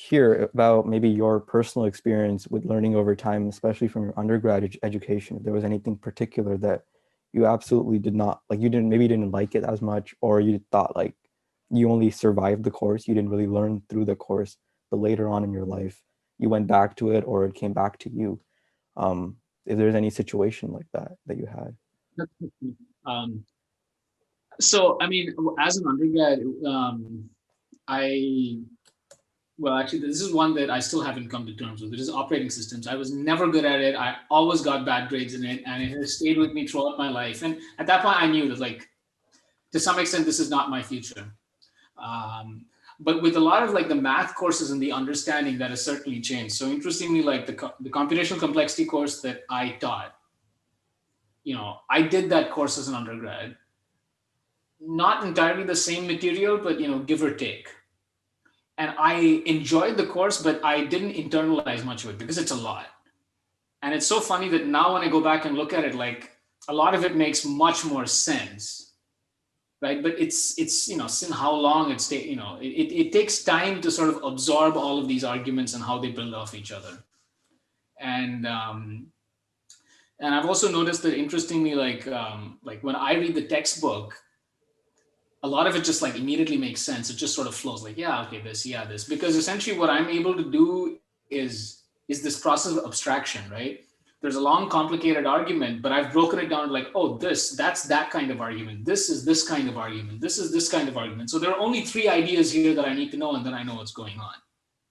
hear about maybe your personal experience with learning over time, especially from your undergraduate education. If there was anything particular that you absolutely did not like, you didn't maybe you didn't like it as much, or you thought like you only survived the course, you didn't really learn through the course, but later on in your life you went back to it or it came back to you. If there's any situation like that that you had. Um, so, I mean, as an undergrad, I well, actually, this is one that I still haven't come to terms with. It is operating systems. I was never good at it. I always got bad grades in it, and it has stayed with me throughout my life. And at that point, I knew that, like, to some extent, this is not my future. Um, but with a lot of like the math courses and the understanding, that has certainly changed. So interestingly, like the computational complexity course that I taught, I did that course as an undergrad. Not entirely the same material, but give or take. And I enjoyed the course, but I didn't internalize much of it because it's a lot. And it's so funny that now when I go back and look at it, like a lot of it makes much more sense, right? But it's since how long it's it takes time to sort of absorb all of these arguments and how they build off each other. And and I've also noticed that interestingly, like when I read the textbook, a lot of it just like immediately makes sense. It just sort of flows like, yeah, okay, this, yeah, this. Because essentially what I'm able to do is this process of abstraction, right? There's a long, complicated argument, but I've broken it down like, oh, that's that kind of argument. This is this kind of argument. This is this kind of argument. So there are only three ideas here that I need to know, and then I know what's going on.